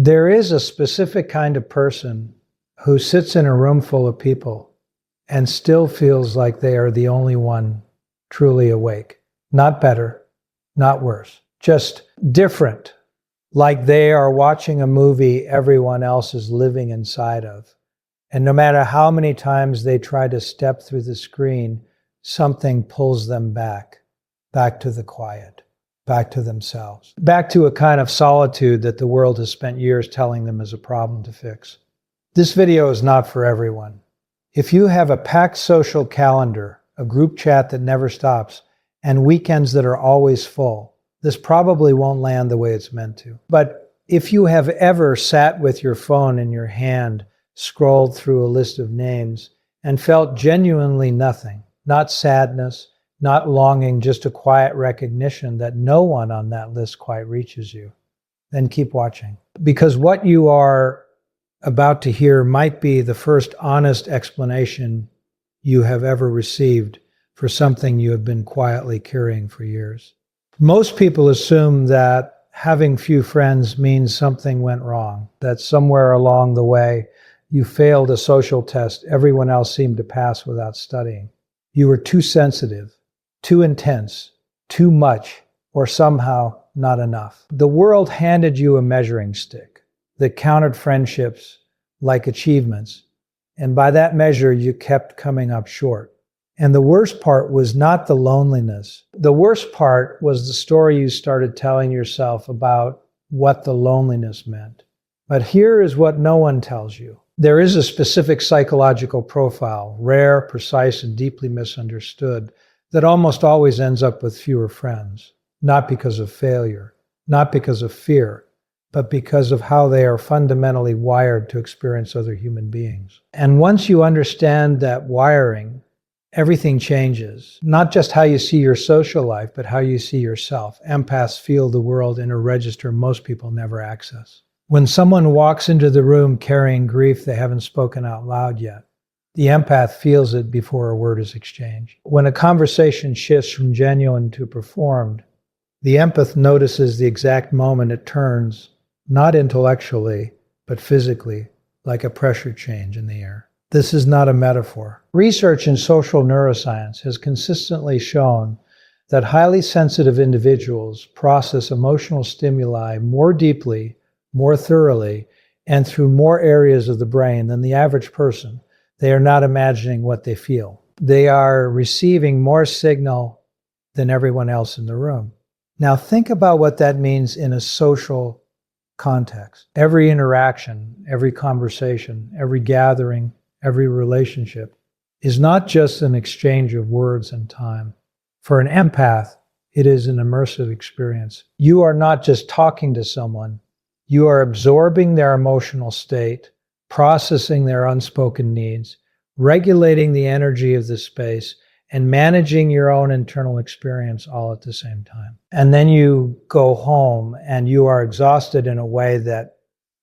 There is a specific kind of person who sits in a room full of people and still feels like they are the only one truly awake. Not better, not worse, just different, like they are watching a movie everyone else is living inside of. And no matter how many times they try to step through the screen, something pulls them back to the quiet, back to themselves, back to a kind of solitude that the world has spent years telling them is a problem to fix. This video is not for everyone. If you have a packed social calendar, a group chat that never stops, and weekends that are always full, this probably won't land the way it's meant to. But if you have ever sat with your phone in your hand, scrolled through a list of names, and felt genuinely nothing, not sadness, not longing, just a quiet recognition that no one on that list quite reaches you, then keep watching. Because what you are about to hear might be the first honest explanation you have ever received for something you have been quietly carrying for years. Most people assume that having few friends means something went wrong, that somewhere along the way you failed a social test everyone else seemed to pass without studying. You were too sensitive, too intense, too much, or somehow not enough. The world handed you a measuring stick that counted friendships like achievements, and by that measure you kept coming up short. And the worst part was not the loneliness. The worst part was the story you started telling yourself about what the loneliness meant. But here is what no one tells you. There is a specific psychological profile, rare, precise, and deeply misunderstood, that almost always ends up with fewer friends, not because of failure, not because of fear, but because of how they are fundamentally wired to experience other human beings. And once you understand that wiring, everything changes. Not just how you see your social life, but how you see yourself. Empaths feel the world in a register most people never access. When someone walks into the room carrying grief they haven't spoken out loud yet, the empath feels it before a word is exchanged. When a conversation shifts from genuine to performed, the empath notices the exact moment it turns, not intellectually, but physically, like a pressure change in the air. This is not a metaphor. Research in social neuroscience has consistently shown that highly sensitive individuals process emotional stimuli more deeply, more thoroughly, and through more areas of the brain than the average person. They are not imagining what they feel. They are receiving more signal than everyone else in the room. Now think about what that means in a social context. Every interaction, every conversation, every gathering, every relationship is not just an exchange of words and time. For an empath, it is an immersive experience. You are not just talking to someone, you are absorbing their emotional state, processing their unspoken needs, regulating the energy of the space, and managing your own internal experience all at the same time. And then you go home and you are exhausted in a way that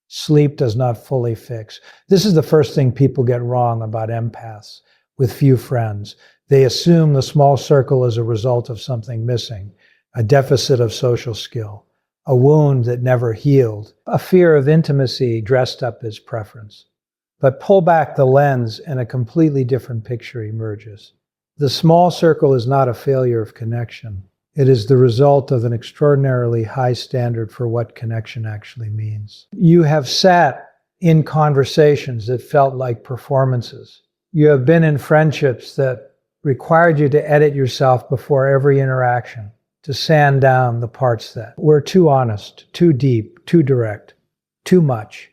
sleep does not fully fix. This is the first thing people get wrong about empaths with few friends. They assume the small circle is a result of something missing, a deficit of social skill, a wound that never healed, a fear of intimacy dressed up as preference. But pull back the lens and a completely different picture emerges. The small circle is not a failure of connection. It is the result of an extraordinarily high standard for what connection actually means. You have sat in conversations that felt like performances. You have been in friendships that required you to edit yourself before every interaction, to sand down the parts that were too honest, too deep, too direct, too much.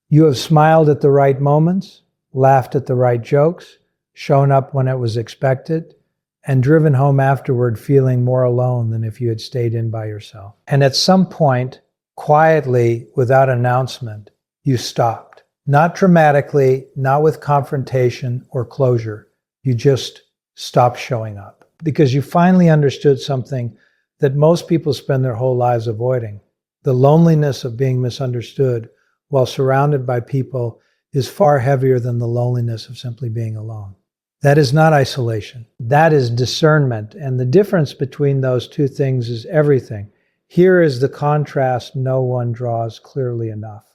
You have smiled at the right moments, laughed at the right jokes, shown up when it was expected, and driven home afterward feeling more alone than if you had stayed in by yourself. And at some point, quietly, without announcement, you stopped. Not dramatically, not with confrontation or closure. You just stopped showing up. Because you finally understood something that most people spend their whole lives avoiding. The loneliness of being misunderstood while surrounded by people is far heavier than the loneliness of simply being alone. That is not isolation. That is discernment. And the difference between those two things is everything. Here is the contrast no one draws clearly enough.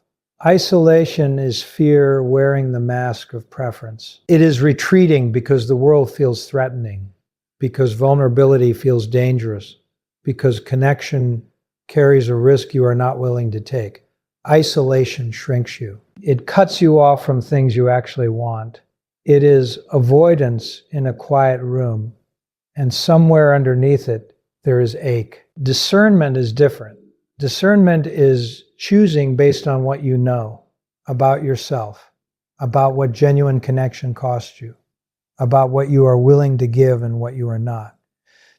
Isolation is fear wearing the mask of preference. It is retreating because the world feels threatening, because vulnerability feels dangerous, because connection carries a risk you are not willing to take. Isolation shrinks you. It cuts you off from things you actually want. It is avoidance in a quiet room, and somewhere underneath it, there is ache. Discernment is different. Discernment is choosing based on what you know about yourself, about what genuine connection costs you, about what you are willing to give and what you are not.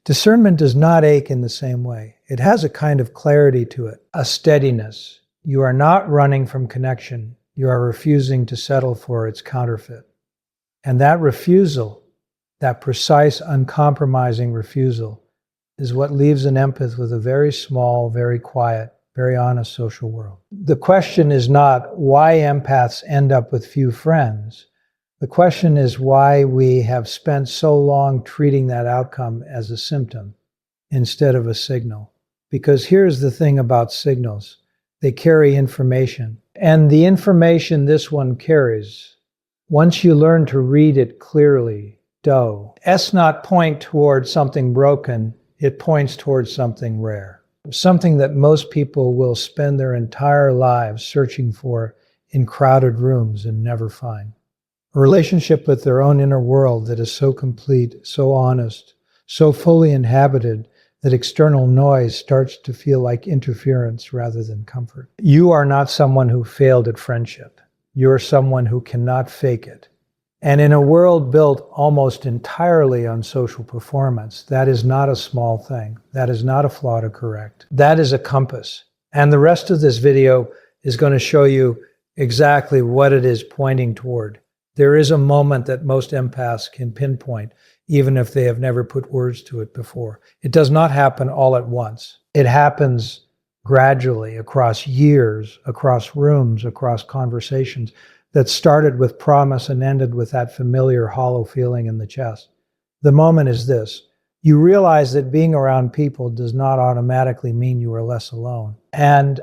Discernment does not ache in the same way. It has a kind of clarity to it, a steadiness. You are not running from connection. You are refusing to settle for its counterfeit. And that refusal, that precise, uncompromising refusal, is what leaves an empath with a very small, very quiet, very honest social world. The question is not why empaths end up with few friends. The question is why we have spent so long treating that outcome as a symptom instead of a signal. Because here's the thing about signals. They carry information. And the information this one carries, once you learn to read it clearly, S not point towards something broken, it points towards something rare. Something that most people will spend their entire lives searching for in crowded rooms and never find. A relationship with their own inner world that is so complete, so honest, so fully inhabited that external noise starts to feel like interference rather than comfort. You are not someone who failed at friendship. You're someone who cannot fake it. And in a world built almost entirely on social performance, that is not a small thing. That is not a flaw to correct. That is a compass. And the rest of this video is going to show you exactly what it is pointing toward. There is a moment that most empaths can pinpoint, even if they have never put words to it before. It does not happen all at once. It happens gradually across years, across rooms, across conversations that started with promise and ended with that familiar hollow feeling in the chest. The moment is this. You realize that being around people does not automatically mean you are less alone. And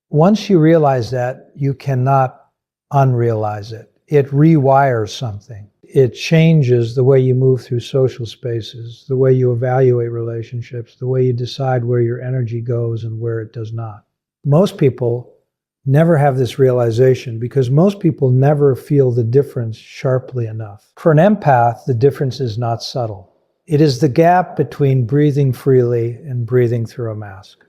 once you realize that, you cannot unrealize it. It rewires something. It changes the way you move through social spaces, the way you evaluate relationships, the way you decide where your energy goes and where it does not. Most people never have this realization because most people never feel the difference sharply enough. For an empath, the difference is not subtle. It is the gap between breathing freely and breathing through a mask.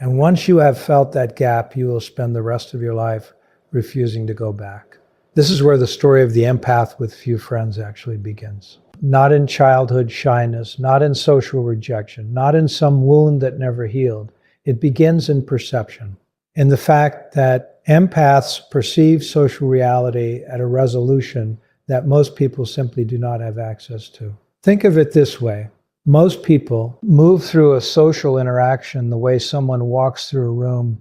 And once you have felt that gap, you will spend the rest of your life refusing to go back. This is where the story of the empath with few friends actually begins. Not in childhood shyness, not in social rejection, not in some wound that never healed. It begins in perception, in the fact that empaths perceive social reality at a resolution that most people simply do not have access to. Think of it this way. Most people move through a social interaction the way someone walks through a room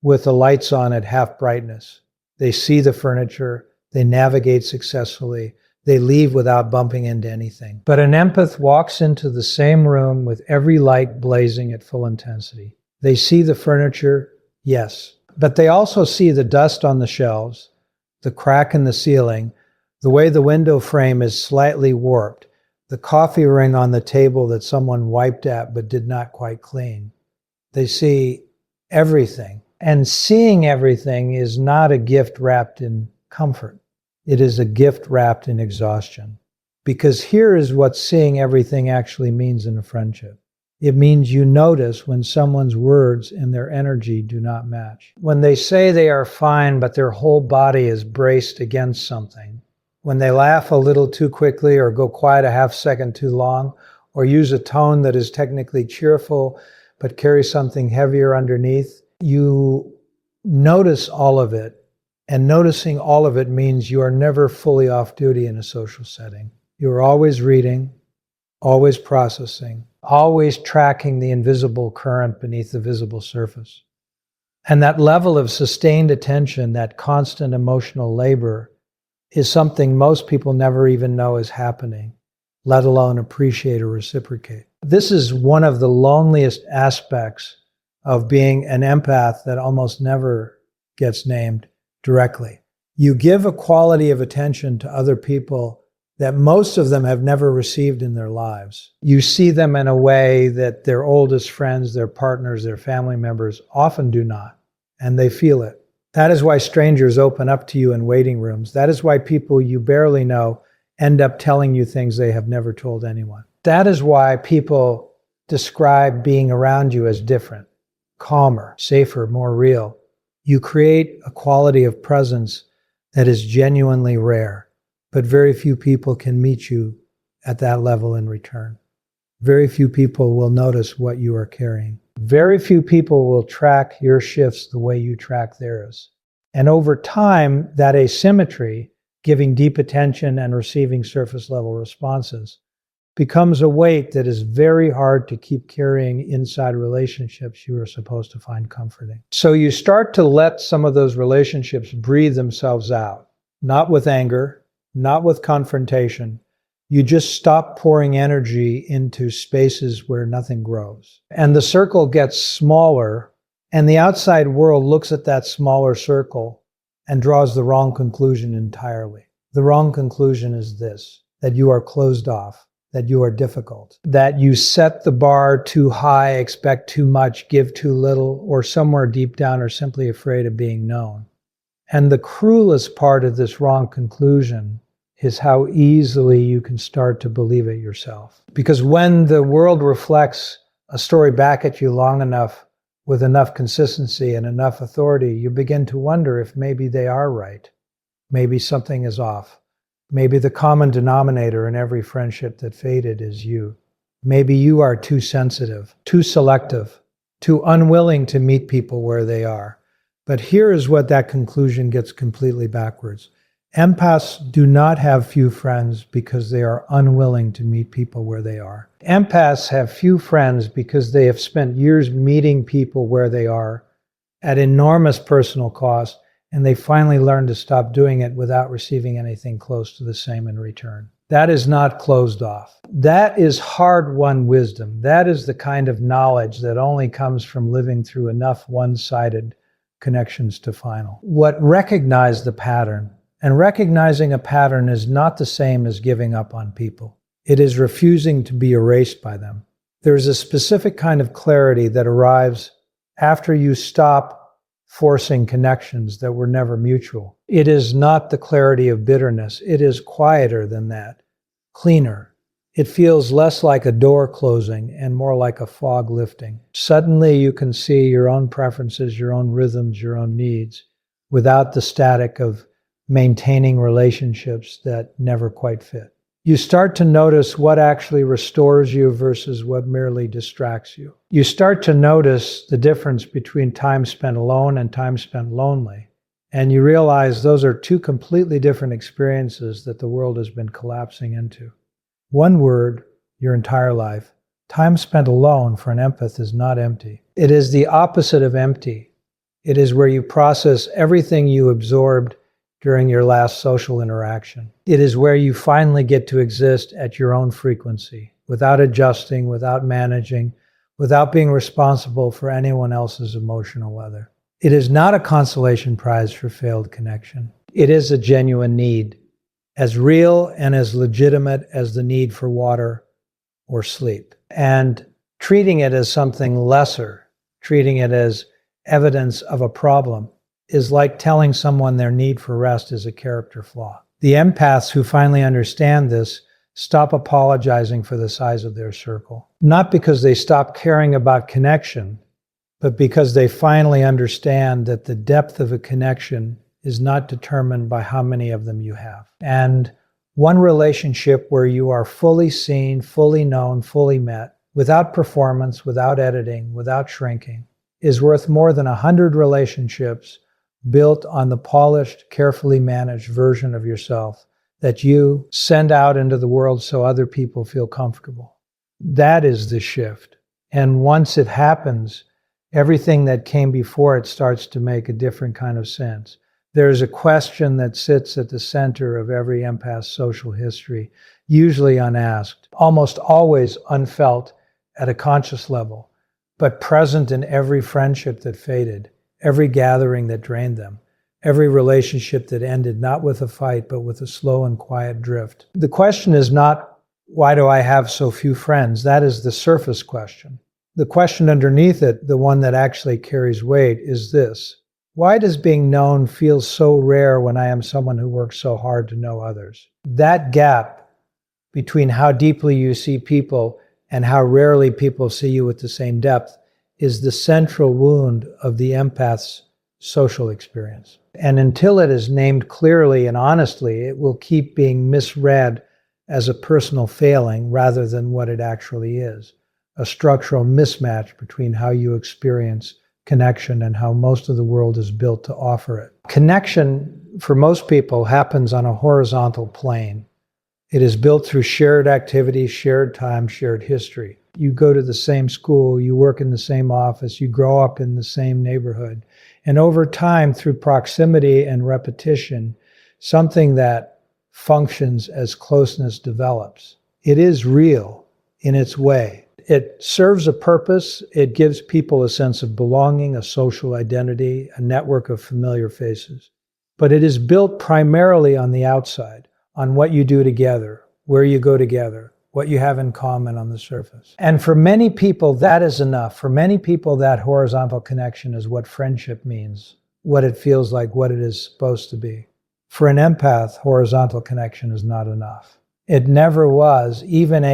with the lights on at half brightness. They see the furniture, they navigate successfully, they leave without bumping into anything. But an empath walks into the same room with every light blazing at full intensity. They see the furniture, yes, but they also see the dust on the shelves, the crack in the ceiling, the way the window frame is slightly warped, the coffee ring on the table that someone wiped at but did not quite clean. They see everything. And seeing everything is not a gift wrapped in comfort. It is a gift wrapped in exhaustion. Because here is what seeing everything actually means in a friendship. It means you notice when someone's words and their energy do not match. When they say they are fine, but their whole body is braced against something. When they laugh a little too quickly or go quiet a half second too long, or use a tone that is technically cheerful, but carries something heavier underneath. You notice all of it, and noticing all of it means you are never fully off duty in a social setting. You are always reading, always processing, always tracking the invisible current beneath the visible surface. And that level of sustained attention, that constant emotional labor, is something most people never even know is happening, let alone appreciate or reciprocate. This is one of the loneliest aspects of being an empath that almost never gets named, directly. You give a quality of attention to other people that most of them have never received in their lives. You see them in a way that their oldest friends, their partners, their family members often do not, and they feel it. That is why strangers open up to you in waiting rooms. That is why people you barely know end up telling you things they have never told anyone. That is why people describe being around you as different, calmer, safer, more real. You create a quality of presence that is genuinely rare, but very few people can meet you at that level in return. Very few people will notice what you are carrying. Very few people will track your shifts the way you track theirs. And over time, that asymmetry, giving deep attention and receiving surface level responses, becomes a weight that is very hard to keep carrying inside relationships you are supposed to find comforting. So you start to let some of those relationships breathe themselves out, not with anger, not with confrontation. You just stop pouring energy into spaces where nothing grows. And the circle gets smaller, and the outside world looks at that smaller circle and draws the wrong conclusion entirely. The wrong conclusion is this: that you are closed off, that you are difficult, that you set the bar too high, expect too much, give too little, or somewhere deep down are simply afraid of being known. And the cruelest part of this wrong conclusion is how easily you can start to believe it yourself. Because when the world reflects a story back at you long enough, with enough consistency and enough authority, you begin to wonder if maybe they are right. Maybe something is off. Maybe the common denominator in every friendship that faded is you. Maybe you are too sensitive, too selective, too unwilling to meet people where they are. But here is what that conclusion gets completely backwards. Empaths do not have few friends because they are unwilling to meet people where they are. Empaths have few friends because they have spent years meeting people where they are at enormous personal cost, and they finally learn to stop doing it without receiving anything close to the same in return. That is not closed off. That is hard-won wisdom. That is the kind of knowledge that only comes from living through enough one-sided connections to final. What recognized the pattern, and recognizing a pattern is not the same as giving up on people. It is refusing to be erased by them. There is a specific kind of clarity that arrives after you stop forcing connections that were never mutual. It is not the clarity of bitterness. It is quieter than that, cleaner. It feels less like a door closing and more like a fog lifting. Suddenly you can see your own preferences, your own rhythms, your own needs, without the static of maintaining relationships that never quite fit. You start to notice what actually restores you versus what merely distracts you. You start to notice the difference between time spent alone and time spent lonely. And you realize those are two completely different experiences that the world has been collapsing into. One word, your entire life. Time spent alone for an empath is not empty. It is the opposite of empty. It is where you process everything you absorbed during your last social interaction. It is where you finally get to exist at your own frequency, without adjusting, without managing, without being responsible for anyone else's emotional weather. It is not a consolation prize for failed connection. It is a genuine need, as real and as legitimate as the need for water or sleep. And treating it as something lesser, treating it as evidence of a problem, is like telling someone their need for rest is a character flaw. The empaths who finally understand this stop apologizing for the size of their circle. Not because they stop caring about connection, but because they finally understand that the depth of a connection is not determined by how many of them you have. And one relationship where you are fully seen, fully known, fully met, without performance, without editing, without shrinking, is worth more than 100 relationships built on the polished, carefully managed version of yourself that you send out into the world so other people feel comfortable. That is the shift. And once it happens, everything that came before it starts to make a different kind of sense. There's a question that sits at the center of every empath's social history, usually unasked, almost always unfelt at a conscious level, but present in every friendship that faded, every gathering that drained them, every relationship that ended not with a fight, but with a slow and quiet drift. The question is not, why do I have so few friends? That is the surface question. The question underneath it, the one that actually carries weight, is this: why does being known feel so rare when I am someone who works so hard to know others? That gap between how deeply you see people and how rarely people see you with the same depth is the central wound of the empath's social experience. And until it is named clearly and honestly, it will keep being misread as a personal failing rather than what it actually is: a structural mismatch between how you experience connection and how most of the world is built to offer it. Connection, for most people, happens on a horizontal plane. It is built through shared activity, shared time, shared history. You go to the same school, you work in the same office, you grow up in the same neighborhood. And over time, through proximity and repetition, something that functions as closeness develops. It is real in its way. It serves a purpose. It gives people a sense of belonging, a social identity, a network of familiar faces. But it is built primarily on the outside, on what you do together, where you go together, what you have in common on the surface. And for many people, that is enough. For many people, that horizontal connection is what friendship means, what it feels like, what it is supposed to be. For an empath, horizontal connection is not enough. It never was. Even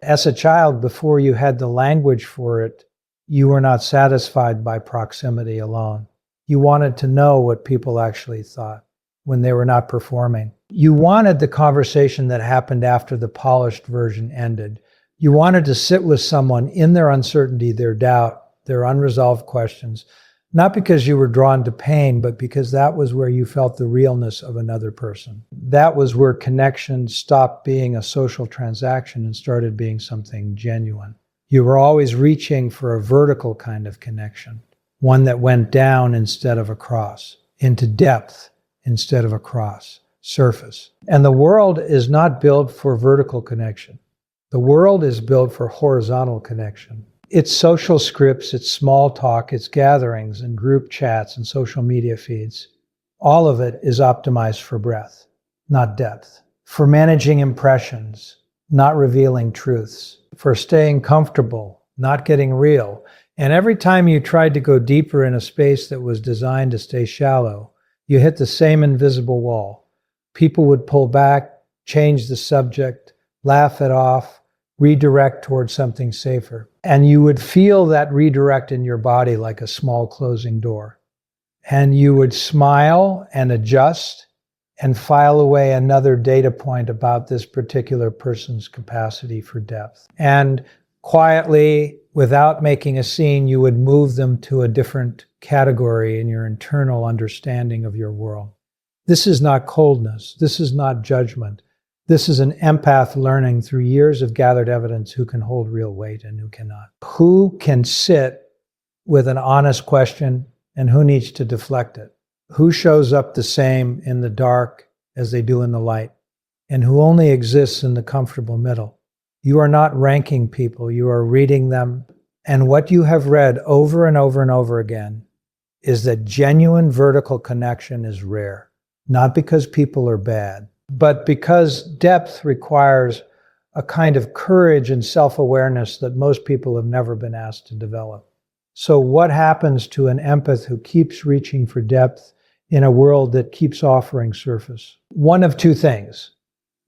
as a child, before you had the language for it, you were not satisfied by proximity alone. You wanted to know what people actually thought when they were not performing. You wanted the conversation that happened after the polished version ended. You wanted to sit with someone in their uncertainty, their doubt, their unresolved questions, not because you were drawn to pain, but because that was where you felt the realness of another person. That was where connection stopped being a social transaction and started being something genuine. You were always reaching for a vertical kind of connection, one that went down instead of across, into depth instead of across, surface. And the world is not built for vertical connection. The world is built for horizontal connection. Its social scripts, its small talk, its gatherings and group chats and social media feeds, all of it is optimized for breadth, not depth. For managing impressions, not revealing truths. For staying comfortable, not getting real. And every time you tried to go deeper in a space that was designed to stay shallow, you hit the same invisible wall. People would pull back, change the subject, laugh it off, redirect towards something safer. And you would feel that redirect in your body like a small closing door. And you would smile and adjust and file away another data point about this particular person's capacity for depth. And quietly, without making a scene, you would move them to a different category in your internal understanding of your world. This is not coldness. This is not judgment. This is an empath learning through years of gathered evidence who can hold real weight and who cannot. Who can sit with an honest question and who needs to deflect it? Who shows up the same in the dark as they do in the light? And who only exists in the comfortable middle? You are not ranking people, you are reading them. And what you have read over and over and over again is that genuine vertical connection is rare. Not because people are bad, but because depth requires a kind of courage and self-awareness that most people have never been asked to develop. So what happens to an empath who keeps reaching for depth in a world that keeps offering surface? One of two things.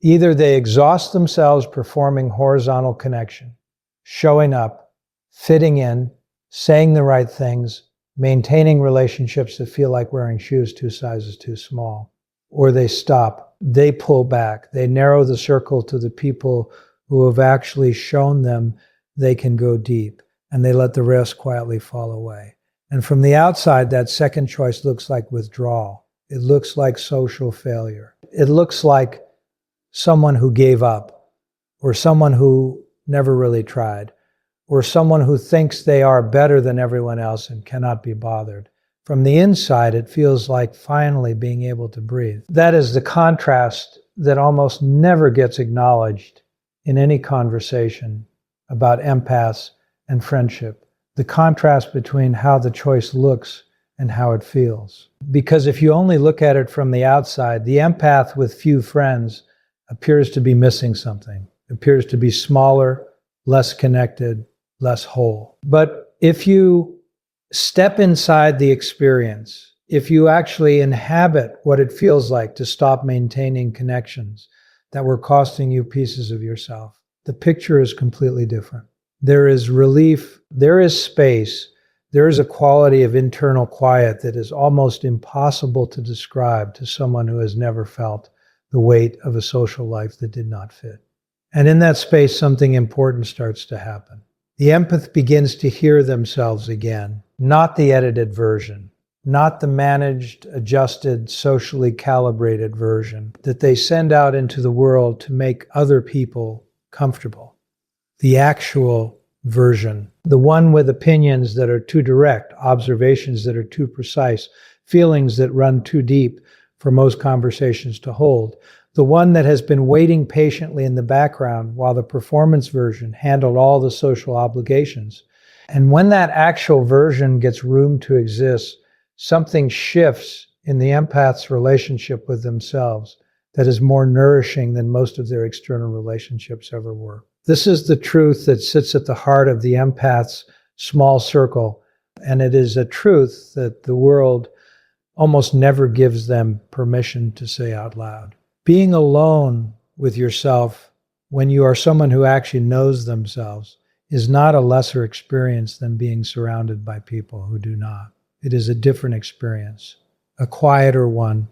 Either they exhaust themselves performing horizontal connection, showing up, fitting in, saying the right things, maintaining relationships that feel like wearing shoes 2 sizes too small, or they stop, they pull back, they narrow the circle to the people who have actually shown them they can go deep, and they let the rest quietly fall away. And from the outside, that second choice looks like withdrawal. It looks like social failure. It looks like someone who gave up, or someone who never really tried, or someone who thinks they are better than everyone else and cannot be bothered. From the inside, it feels like finally being able to breathe. That is the contrast that almost never gets acknowledged in any conversation about empaths and friendship. The contrast between how the choice looks and how it feels. Because if you only look at it from the outside, the empath with few friends appears to be missing something, appears to be smaller, less connected, less whole. But if you step inside the experience, if you actually inhabit what it feels like to stop maintaining connections that were costing you pieces of yourself, the picture is completely different. There is relief, there is space, there is a quality of internal quiet that is almost impossible to describe to someone who has never felt the weight of a social life that did not fit. And in that space, something important starts to happen. The empath begins to hear themselves again, not the edited version, not the managed, adjusted, socially calibrated version that they send out into the world to make other people comfortable. The actual version, the one with opinions that are too direct, observations that are too precise, feelings that run too deep for most conversations to hold, the one that has been waiting patiently in the background while the performance version handled all the social obligations. And when that actual version gets room to exist, something shifts in the empath's relationship with themselves that is more nourishing than most of their external relationships ever were. This is the truth that sits at the heart of the empath's small circle, and it is a truth that the world almost never gives them permission to say out loud. Being alone with yourself when you are someone who actually knows themselves is not a lesser experience than being surrounded by people who do not. It is a different experience, a quieter one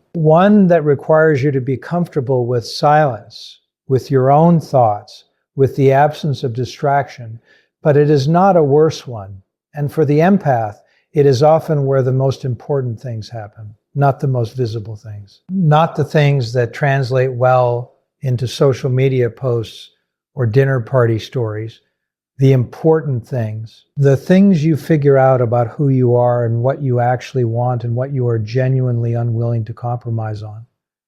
that requires you to be comfortable with silence, with your own thoughts, with the absence of distraction, but it is not a worse one. And for the empath, it is often where the most important things happen, not the most visible things, not the things that translate well into social media posts or dinner party stories. The important things, the things you figure out about who you are and what you actually want and what you are genuinely unwilling to compromise on.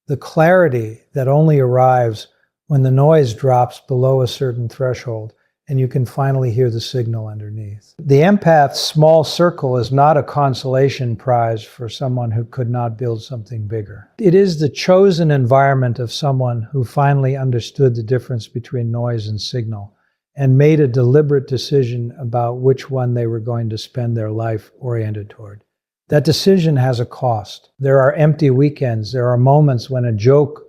The clarity that only arrives when the noise drops below a certain threshold and you can finally hear the signal underneath. The empath's small circle is not a consolation prize for someone who could not build something bigger. It is the chosen environment of someone who finally understood the difference between noise and signal and made a deliberate decision about which one they were going to spend their life oriented toward. That decision has a cost. There are empty weekends. There are moments when a joke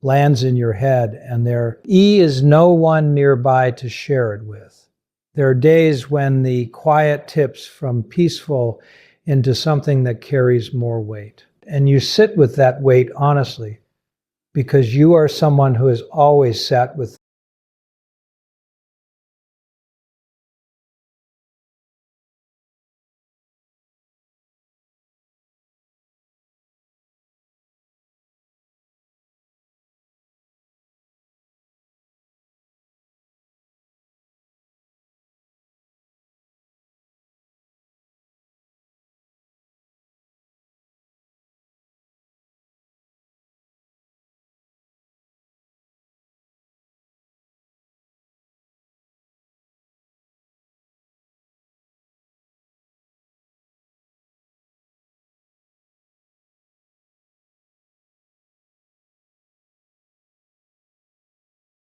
lands in your head and there is no one nearby to share it with. There are days when the quiet tips from peaceful into something that carries more weight. And you sit with that weight honestly, because you are someone who has always sat with